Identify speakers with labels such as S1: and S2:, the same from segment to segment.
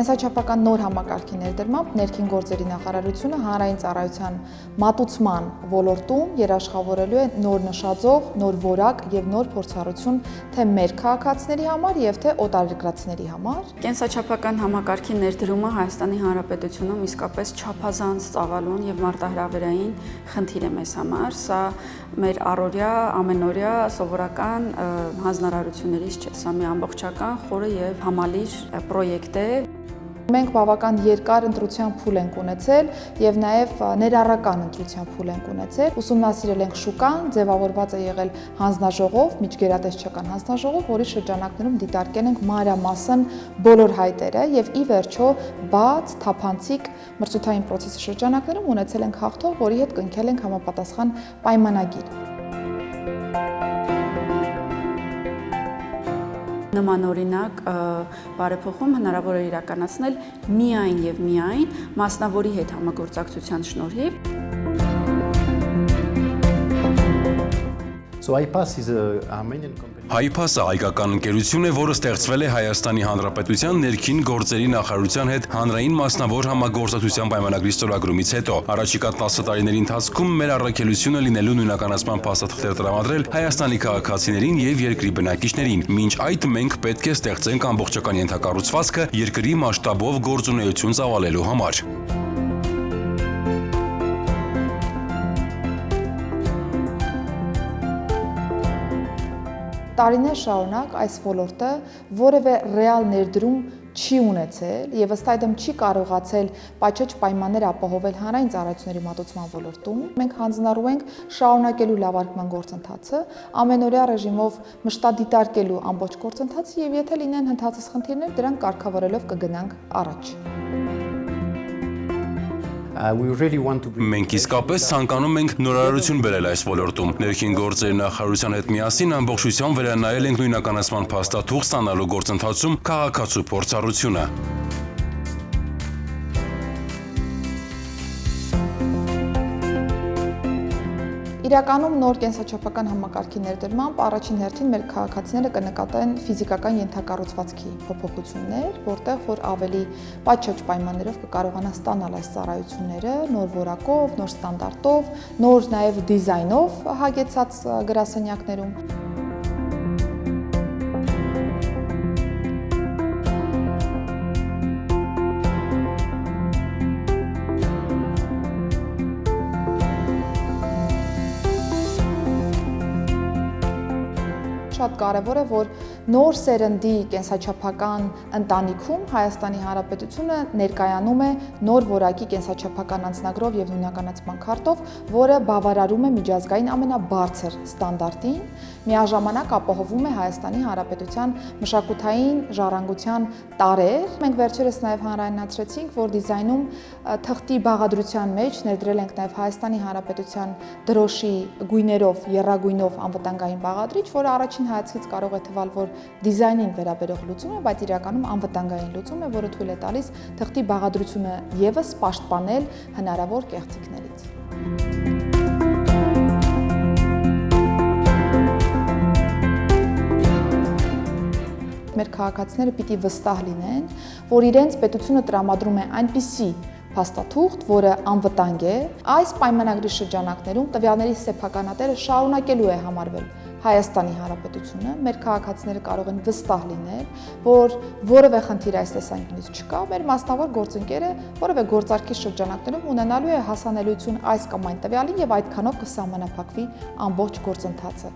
S1: Կենսաչափական նոր համակարգի ներդրմամբ ներքին գործերի նախարարությունը հանրային ծառայության մատուցման ոլորտում երաշխավորելու է նոր նշաձող, նոր որակ եւ նոր փորձառություն թե մեր քաղաքացիների համար եւ թե օտարերկրացիների համար։
S2: Կենսաչափական համակարգի ներդրումը Հայաստանի Հանրապետությունում իսկապես չափազանց ծավալուն եւ մարտահրավերային խնդիր է մեզ համար։ Սա մեր առօրյա, ամենօրյա սովորական հանձնարարություններից չէ, սա մի ամբողջական խորը եւ համալիր պրոյեկտ է։
S1: Մենք բավական երկար ընտրության փուլ ենք ունեցել եւ նաեւ ներառական ընտրության փուլ ենք ունեցել։ Ուսումնասիրել ենք շուկան, ձևավորված է եղել հանձնաժողով, միջգերատեսչական հանձնաժողով, որի շրջանակներում դիտարկել ենք մանրամասն բոլոր հայտերը եւ ի վերջո բաց, թափանցիկ մրցութային process-ի շրջանակներում ունեցել ենք հաղթող, որի հետ կնքել ենք համապատասխան պայմանագիր։
S2: Նմանօրինակ բարեփոխում հնարավոր է իրականացնել միայն եւ միայն մասնավորի հետ համագործակցության շնորհիվ։
S3: So iPass is a Armenian company.
S4: iPass-ը հայկական ընկերություն է, որը ստեղծվել է Հայաստանի Հանրապետության ներքին գործերի նախարարության հետ հանրային մասնավոր համագործակցության պայմանագրի ստորագրումից հետո։ Առաջիկա 10 տարիների ընթացքում մեր առաքելությունը լինելու նույնականացման փաստաթղթեր տրամադրել Հայաստանի քաղաքացիներին եւ երկրի բնակիչներին։ Մինչ այդ մենք պետք է ստեղծենք ամբողջական ենթակառուցվածքը երկրի մասշտաբով գործունեություն ծավալելու համար։
S1: Տարիներ շարունակ այս ոլորտը որևէ ռեալ ներդրում չի ունեցել եւ ըստ այդմ չի կարողացել պայքարիչ պայմաններ ապահովել հանրային ծառայությունների մատուցման ոլորտում։ Մենք հանձնառու ենք շարունակելու լավարկման գործընթացը, ամենօրյա ռեժիմով մշտադիտարկելու ամբողջ գործընթացը եւ եթե լինեն հնդածած խնդիրներ, դրանք կարգավորելով կգնանք առաջ։
S4: Մենք իսկապես ցանկանում ենք նորարարություն բերել այս ոլորտում։ Ներքին գործերի նախարարության հետ միասին ամբողջությամբ վերանայել ենք նույնականացման փաստաթուղթ ստանալու գործընթացում քաղաքացու փորձառությունը։
S1: Իրականում նոր կենսաչափական համակարգի ներդրմամբ առաջին հերթին մեր քաղաքացիները կնկատեն ֆիզիկական ենթակառուցվածքի փոփոխություններ, որտեղ որ ավելի պատշաճ պայմաններով կկարողանան ստանալ այս ծառայությունները նոր որակով, նոր ստանդարտով, նոր նաև դիզայնով հագեցած գրասենյակներում։ Շատ կարևոր է, որ նոր սերնդի կենսաչափական ընտանիքում Հայաստանի Հանրապետությունը ներկայանում է նոր որակի կենսաչափական անձնագրով եւ նույնականացման քարտով, որը բավարարում է միջազգային ամենաբարձր ստանդարտին, միաժամանակ ապահովում է Հայաստանի Հանրապետության մշակութային ժառանգության տարեր։ Մենք վերջերս նաեւ հանրայնացրեցինք, որ դիզայնում թղթի բաղադրության մեջ ներդրել ենք նաեւ Հայաստանի Հանրապետության դրոշի գույներով, եռագույնով անվտանգային բաղադրիչ, որը առաջին հայացքից կարող է թվալ, որ դիզայնին վերաբերող լուծում է, բայց իրականում անվտանգային լուծում է, որը թույլ է տալիս թղթի բաղադրությունը եւս պաշտպանել հնարավոր կեղծիքներից։ Մեր քաղաքացիները պիտի վստահ լինեն, որ իրենց պետությունը տրամադրում է այնպիսի փաստաթուղթ, որը անվտանգ է, այս պայմանագրի շրջանակներում տվյալների սեփականատերը շարունակելու է համարվել Հայաստանի Հանրապետությունը, մեր քաղաքացիները կարող են վստահ լինել, որ որևէ խնդիր այս տեսանկյունից չկա, մեր մասնավոր գործընկերը որևէ գործարքի շրջանակներում ունենալու է հասանելիություն այս կամ այն տվյալին եւ այդքանով կսահմանափակվի ամբողջ գործընթացը։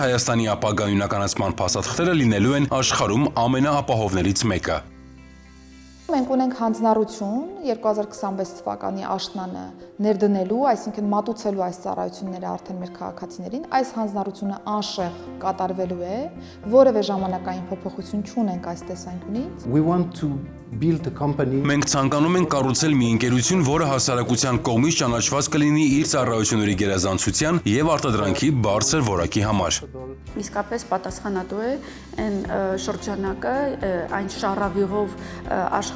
S4: Հայաստանի ապագա նույնականացման փաստաթղթերը լինելու են աշխարհում ամենաապահովներից մեկը։
S1: Մենք ունենք հանձնառություն 2026 թվականի աշնանը ներդնելու, այսինքն մատուցելու այս ծառայությունները արդեն մեր քաղաքացիներին, այս հանձնառությունը անշեղ կատարվելու է, որևէ ժամանակային փոփոխություն չունենք այս տեսանկյունից։
S4: Մենք ցանկանում ենք կառուցել մի ընկերություն, որը հասարակության կողմից ճանաչված կլինի իր ծառայությունների գերազանցության եւ արտադրանքի բարձր որակի համար։
S2: Իսկապես պատասխանատու է այն շրջանակը, այն շարավիղով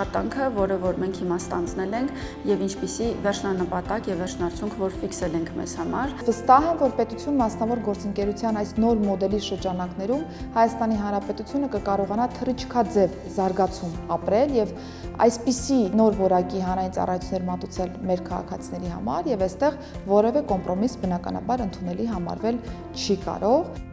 S2: աշխատանքը, որը որ մենք հիմա ստանձնել ենք եւ ինչպիսի վերջնանպատակ եւ վերջնարդյունք որ ֆիքսել ենք մեզ համար։
S1: Վստահ եմ, որ պետություն մասնավոր գործընկերության այս նոր մոդելի շրջանակներում Հայաստանի Հանրապետությունը կկարողանա թռիչքաձև զարգացում ապրել եւ այսպիսի նոր որակի հանրային ծառայություններ մատուցել մեր քաղաքացիների համար եւ այստեղ որևէ կոմպրոմիս բնականաբար ընդունելի համարվել չի կարող։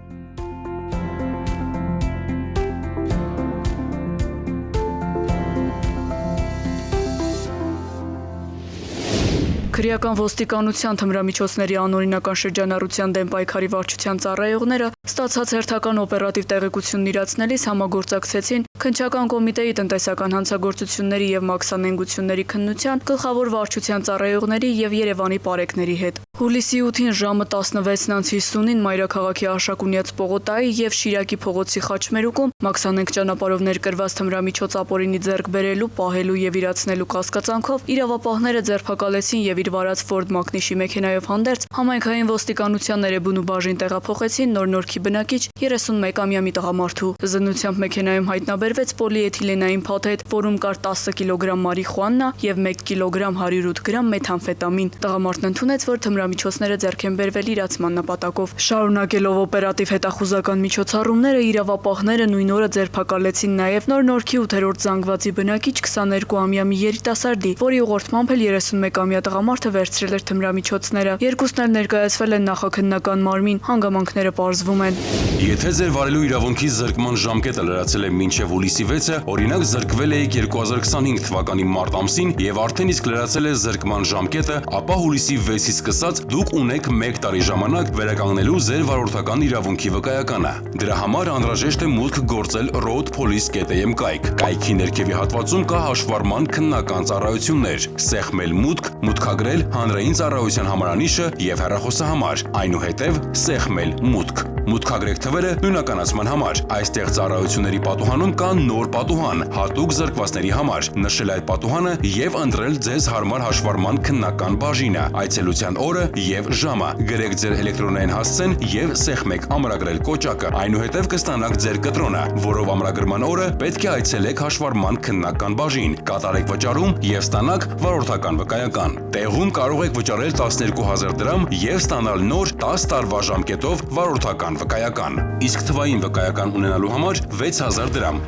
S5: Քրեական ոստիկանության թմրամիջոցների անօրինական շրջանառության դեմ պայքարի վարչության ծառայողները ստացած հերթական օպերատիվ տեղեկությունն իրացնելիս համագործակցեցին Քննչական կոմիտեի տնտեսական հանցագործությունների եւ մաքսանենգությունների քննության գլխավոր վարչության ծառայողների եւ Երևանի պարեկների հետ։ Հուլիսի 8-ին ժամը 16:50-ին Մայրաքաղաքի Աշակունյաց պողոտայի եւ Շիրակի փողոցի խաչմերուկում մաքսանենգ ճանապարհով ներկրված թմրամիջոց ապօրինի ձեռք բերելու, պահելու եւ իրացնելու կասկածանքով իրավապահները ձերբակալեցին եւ իր վարած Ford Մակնիշի մեքենայով հանդերձ համայնքային ոստիկանության ներեբուն ու բաժին տեղափոխեցին Նոր-Նորքի բնակիչ 31-ամյա մի տղամարդու։ Զննությամբ մեքենայում հայտնաբերվեց պոլիէթիլենային փաթեթ, որում կար 10 կիլոգրամ մարիխուանա եւ 1 կիլոգրամ 108 գրամ մեթամֆետամին։ Տղամարդն ընդունեց, որ թմրամիջոցները ձեռք են բերվել իրացման նպատակով։ Շարունակելով օպերատիվ հետախուզական միջոցառումները, իրավապահները նույն օրը ձերբակալեցին նաեւ Նոր-Նորքի 8-րդ զանգվածի բնակիչ 22-ամյա մի երիտասարդի, որի ուղղորդմամբ էլ 31-ամյա տղամարդը վերցրել էր թմրամիջոցները։ Երկուսն էլ ներկայացվել են նախաքննական մարմին, հանգամանքները պարզվում են։
S4: Եթե ձեր վարելու իրավունքի զրկման ժամկետը լրացել է մինչև հուլիսի 6-ը, օրինակ զրկվել եք 2025 թվականի մարտ ամսին եւ արդեն իսկ լրացել է զրկման ժամկետը, ապա հուլիսի 6-ից սկսած դուք ունեք 1 տարի ժամանակ վերականգնելու ձեր վարորդական իրավունքի վկայականը։ Դրա համար անհրաժեշտ է մուտք գործել roadpolice.am կայք։ Կայքի ներքևի հատվածում կա հաշվառման քննական ծառայություններ, սեղմել մուտք, մուտքագրել հանրային ծառայության համարանիշը եւ հեռախոսահամար, այնուհետեւ սեղմել մուտք։ Մուտքագրեք թվերը նույնականացման համար։ Այստեղ ծառայությունների պատուհանում կա նոր պատուհան, հատուկ զրկվածների համար։ Նշել այդ պատուհանը եւ ընտրել ձեզ հարմար հաշվառման քննական բաժինը, այցելության օրը եւ ժամը։ Գրեք ձեր էլեկտրոնային հասցեն եւ սեղմեք ամրագրել կոճակը։ Այնուհետեւ կստանաք ձեր կտրոնը, որով ամրագրման օրը պետք է այցելեք հաշվառման քննական բաժին, կատարեք վճարում եւ ստանաք վարորդական վկայական։ Տեղում կարող եք վճարել 12000 դրամ եւ ստանալ նոր 10 տարվա ժամկետով վարորդական վկայական։ Իսկ թվային վկայական ունենալու համար 6000 դրամ։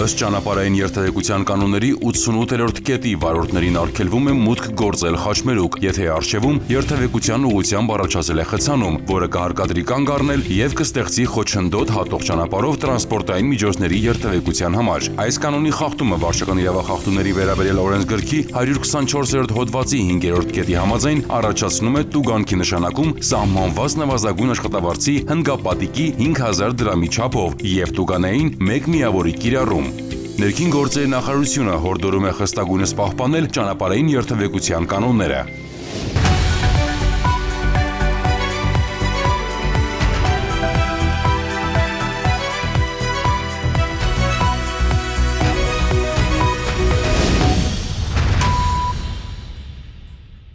S4: Ըստ ճանապարհային երթևեկության կանոնների 88-րդ կետի վարորդներին արգելվում է մուտք գործել խաչմերուկ, եթե առջևում երթևեկության ուղղությամբ առաջացել է խցանում, որը կհարկադրի կանգ առնել եւ կստեղծի խոչընդոտ հատող ճանապարհով տրանսպորտային միջոցների երթևեկության համար։ Այս կանոնի խախտումը վարչական իրավախախտումների վերաբերյալ օրենսգրքի 124-րդ հոդվածի 5-րդ կետի համաձայն առաջացնում է տուգանքի նշանակում սահմանված նվազագույն աշխատավարձի հնգապատիկի 5000 դրամի չափով եւ տուգանային 1 միավորի կիրառում։ Ներքին գործերի նախարարությունը հորդորում է խստագույնս պահպանել ճանապարհային երթևեկության կանոնները։